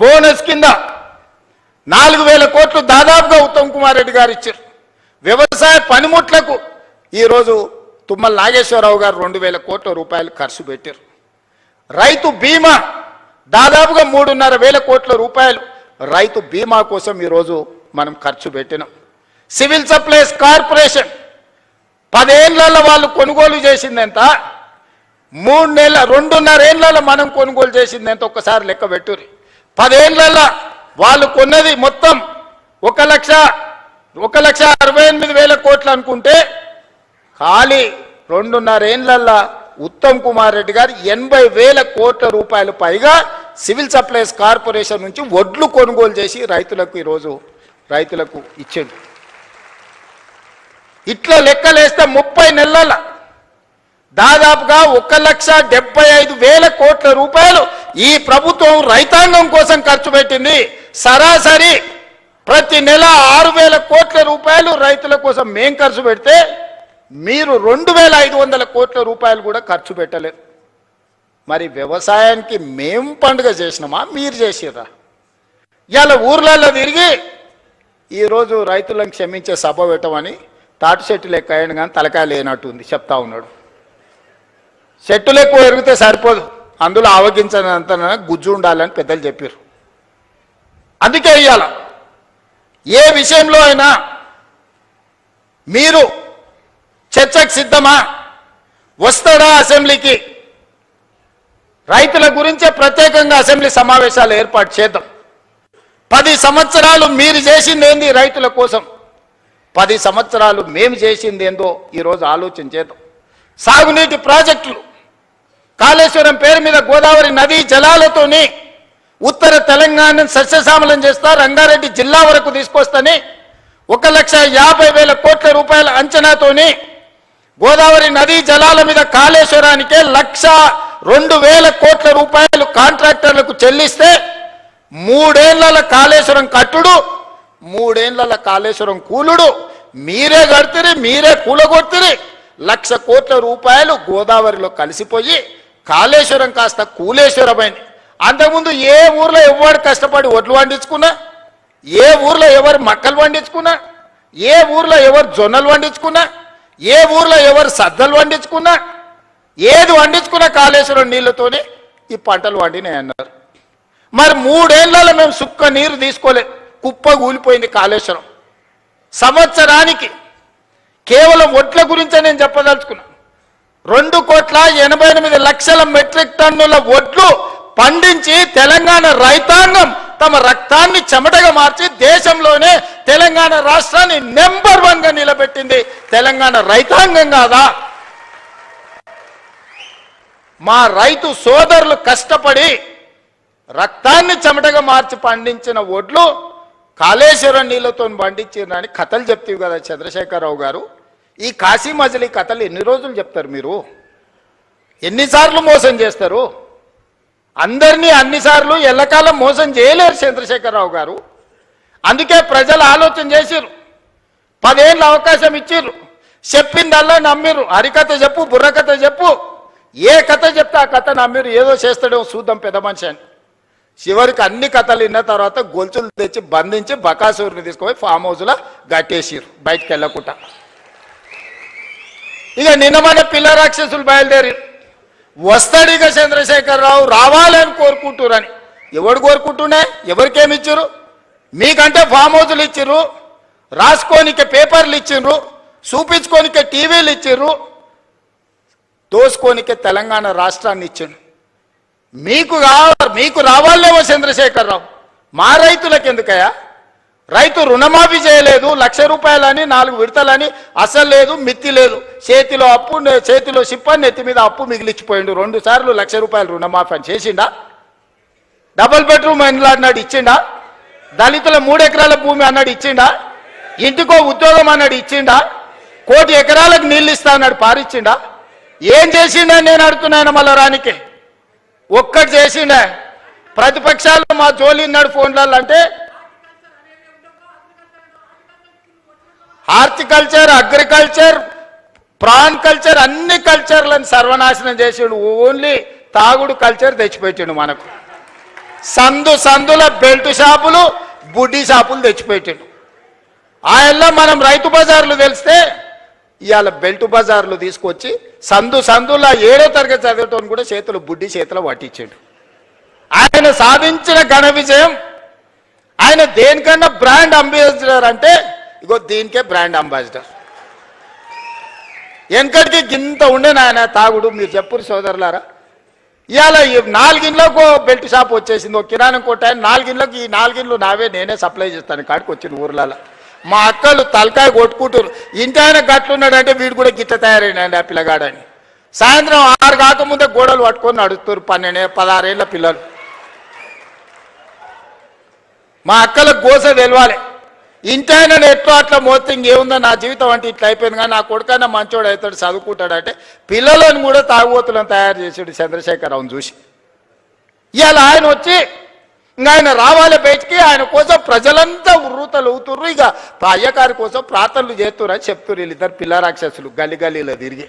Bonus కింద 4000 కోట్లు దాదాపుగా ఉత్తమ్ కుమార్ రెడ్డి గారు ఇచ్చారు. వ్యవసాయ పనిముట్లకు ఈరోజు తుమ్మల నాగేశ్వరరావు గారు 2000 కోట్ల రూపాయలు ఖర్చు పెట్టారు. రైతు బీమా దాదాపుగా 3,500 కోట్ల రూపాయలు రైతు బీమా కోసం ఈరోజు మనం ఖర్చు పెట్టినాం. సివిల్ సప్లైస్ కార్పొరేషన్ 10 ఏళ్లలో వాళ్ళు కొనుగోలు చేసింది ఎంత, 2.5 ఏళ్లలో మనం కొనుగోలు చేసింది ఎంత ఒక్కసారి లెక్క పెట్టుర్రి. 10 ఏళ్లలో వాళ్ళు కొన్నది మొత్తం 1,68,000 కోట్లు అనుకుంటే ఖాళీ 2.5 ఏళ్లలో ఉత్తమ్ కుమార్ రెడ్డి గారు 80,000 కోట్ల రూపాయలు పైగా సివిల్ సప్లైస్ కార్పొరేషన్ నుంచి వడ్లు కొనుగోలు చేసి రైతులకు ఈరోజు రైతులకు ఇచ్చింది. ఇట్లా లెక్కలేస్తే 30 నెలల దాదాపుగా 1,75,000 కోట్ల రూపాయలు ఈ ప్రభుత్వం రైతాంగం కోసం ఖర్చు పెట్టింది. సరాసరి ప్రతి నెల 6,000 కోట్ల రూపాయలు రైతుల కోసం మేం ఖర్చు పెడితే మీరు 2,500 కోట్ల రూపాయలు కూడా ఖర్చు పెట్టలేదు. మరి వ్యవసాయానికి మేం పండుగ చేసినామా, మీరు చేసిరా? ఇవాళ ఊర్లలో తిరిగి ఈరోజు రైతులను క్షమించే సభ పెట్టమని తాటి చెట్టులు ఎక్కువ అయ్యాను కానీ తలకాయ లేనట్టుంది చెప్తా ఉన్నాడు. చెట్టులు ఎక్కువ ఎరిగితే సరిపోదు, అందులో ఆవగించనంత గుజ్జు ఉండాలని పెద్దలు చెప్పారు. అందుకే ఇవాళ ఏ విషయంలో అయినా మీరు చర్చకు సిద్ధమా, వస్తాడా అసెంబ్లీకి? రైతుల గురించే ప్రత్యేకంగా అసెంబ్లీ సమావేశాలు ఏర్పాటు చేద్దాం. 10 సంవత్సరాలు మీరు చేసింది ఏంది రైతుల కోసం, 10 సంవత్సరాలు మేము చేసింది ఏందో ఈరోజు ఆలోచన చేద్దాం. సాగునీటి ప్రాజెక్టులు కాళేశ్వరం పేరు మీద గోదావరి నదీ జలాలతోని ఉత్తర తెలంగాణను సస్యశ్యామలం చేస్తా, రంగారెడ్డి జిల్లా వరకు తీసుకొస్తని 1,50,000 కోట్ల రూపాయల అంచనాతోని గోదావరి నదీ జలాల మీద కాళేశ్వరానికే 1,02,000 కోట్ల రూపాయలు కాంట్రాక్టర్లకు చెల్లిస్తే 3 ఏళ్ల కాళేశ్వరం కట్టుడు, 3 ఏళ్ల కాళేశ్వరం కూలుడు మీరే కడుతురి, మీరే కూలగొడుతురి. 1,00,000 కోట్ల రూపాయలు గోదావరిలో కలిసిపోయి కాళేశ్వరం కాస్త కూలేశ్వరమైంది. అంతకుముందు ఏ ఊర్లో ఎవరు కష్టపడి ఒడ్లు పండించుకున్నా, ఏ ఊర్లో ఎవరు మక్కలు పండించుకున్నా, ఏ ఊర్లో ఎవరు జొన్నలు పండించుకున్నా, ఏ ఊర్లో ఎవరు సద్దలు పండించుకున్నా, ఏది పండించుకున్నా కాళేశ్వరం నీళ్లతోనే ఈ పంటలు పండినాయి అన్నారు. మరి 3 ఏళ్లలో మేము సుక్క నీరు తీసుకోలే, కుప్ప కూలిపోయింది కాళేశ్వరం. సంవత్సరానికి కేవలం ఒడ్ల గురించే నేను చెప్పదలుచుకున్నా, 2,88,00,000 మెట్రిక్ టన్నుల ఒడ్లు పండించి తెలంగాణ రైతాంగం తమ రక్తాన్ని చెమటగా మార్చి దేశంలోనే తెలంగాణ రాష్ట్రాన్ని నెంబర్ 1గా నిలబెట్టింది తెలంగాణ రైతాంగం కాదా? మా రైతు సోదరులు కష్టపడి రక్తాన్ని చెమటగా మార్చి పండించిన ఒడ్లు కాళేశ్వరం నీళ్లతో పండించారని కథలు చెప్తావు కదా చంద్రశేఖరరావు గారు. ఈ కాశీ మజిలీ కథలు ఎన్ని రోజులు చెప్తారు మీరు? ఎన్నిసార్లు మోసం చేస్తారు? అందరినీ అన్నిసార్లు ఎల్లకాలం మోసం చేయలేరు చంద్రశేఖరరావు గారు. అందుకే ప్రజలు ఆలోచన చేసిర్రు, 10 ఏళ్ళు అవకాశం ఇచ్చిర్రు, చెప్పిందల్లా నమ్మిర్రు. హరికథ చెప్పు, బుర్రకథ చెప్పు, ఏ కథ చెప్తే ఆ కథ నమ్మిర్రు. ఏదో చేస్తాడేమో చూద్దాం పెద్ద మనిషి అని. చివరికి అన్ని కథలు విన్న తర్వాత గొలుసులు తెచ్చి బంధించి బకాసూరుని తీసుకుపోయి ఫామ్ హౌస్లో గట్టేసిర్రు బయటకు వెళ్ళకుండా. ఇక నిన్నమనే పిల్ల రాక్షసులు బయలుదేరి వస్తాడు ఇక చంద్రశేఖరరావు రావాలని కోరుకుంటురని. ఎవడు కోరుకుంటున్నా? ఎవరికేమి ఇచ్చిర్రు? మీకంటే ఫామ్ హౌస్లు ఇచ్చిర్రు, రాసుకోనికే పేపర్లు ఇచ్చిర్రు, చూపించుకోనికే టీవీలు ఇచ్చిర్రు, దోసుకోనికే తెలంగాణ రాష్ట్రాన్ని ఇచ్చిండు. మీకు రావాలేమో చంద్రశేఖరరావు, మా రైతులకు ఎందుకయ్యా? రైతు రుణమాఫీ చేయలేదు, 1,00,000 రూపాయలని 4 విడతలని అసలు లేదు, మిత్తి లేదు. చేతిలో అప్పు, చేతిలో సిప్ప, నెత్తి మీద అప్పు మిగిలిచ్చిపోయిండు. 2 సార్లు 1,00,000 రూపాయలు రుణమాఫీ అని చేసిండా? డబుల్ బెడ్రూమ్ అన్నాడు ఇచ్చిండా? దళితుల 3 ఎకరాల భూమి అన్నాడు ఇచ్చిండా? ఇంటికో ఉద్యోగం అన్నాడు ఇచ్చిండా? 1 కోటి ఎకరాలకు నీళ్ళు ఇస్తా అన్నాడు పారిచ్చిండా? ఏం చేసిండా నేను అడుగుతున్నాను మళ్ళా రానికి? ఒక్కటి చేసిండా? ప్రతిపక్షాలు మా జోలి ఉన్నాడు ఫోన్లలో అంటే హార్టికల్చర్, అగ్రికల్చర్, ప్రాన్ కల్చర్ అన్ని కల్చర్లను సర్వనాశనం చేసిండు. ఓన్లీ తాగుడు కల్చర్ తెచ్చిపెట్టిండు మనకు. సందుల బెల్ట్ షాపులు బుడ్డీ షాపులు తెచ్చిపెట్టిండు. ఆయనలో మనం రైతు బజార్లు తెలిస్తే ఇవాళ బెల్ట్ బజార్లు తీసుకొచ్చి సందుల 7వ తరగతి చదివేటోని కూడా చేతులు బుడ్డి చేతులు పట్టించాడు. ఆయన సాధించిన ఘన విజయం. ఆయన దేనికన్నా బ్రాండ్ అంబాసిడర్ అంటే ఇగో దీనికే బ్రాండ్ అంబాసిడర్. వెనకటికి గింత ఉండే నాయన తాగుడు. మీరు చెప్పురు సోదరులారా, ఇవాళ 4 ఇండ్లకు బెల్ట్ షాప్ వచ్చేసింది. ఒక కిరాణం కొట్టాయని 4 ఇండ్లకు, ఈ 4 ఇండ్లు నావే, నేనే సప్లై చేస్తాను కాడికి వచ్చిన ఊర్లలో. మా అక్కలు తలకాయ కొట్టుకుంటారు. ఇంటి ఆయన గట్లున్నాడంటే వీడు కూడా గిట్ట తయారైనాయండి ఆ పిల్లగాడని. సాయంత్రం 6 కాకముందే గోడలు పట్టుకొని నడుస్తారు 12-16 ఏళ్ళ పిల్లలు. మా అక్కలకు గోస తెలవాలి. ఇంటి ఆయన ఎట్లా అట్లా మోస్తే ఇంకేముందో నా జీవితం అంటే ఇట్లా అయిపోయింది, కానీ నా కొడుకన్నా మంచోడు అవుతాడు, చదువుకుంటాడంటే పిల్లలను కూడా తాగుబోతులను తయారు చేసాడు చంద్రశేఖరరావును చూసి. ఇవాళ ఆయన వచ్చి ఇంకా ఆయన రావాలి బయటికి, ఆయన కోసం ప్రజలంతా ఉర్రూతలు ఊతుర్రు. ఇక అయ్యగారి కోసం ప్రార్థనలు చేస్తున్నారు అని చెప్తున్నారు వీళ్ళిద్దరు పిల్ల రాక్షసులు గల్లి గల్లీలో తిరిగి.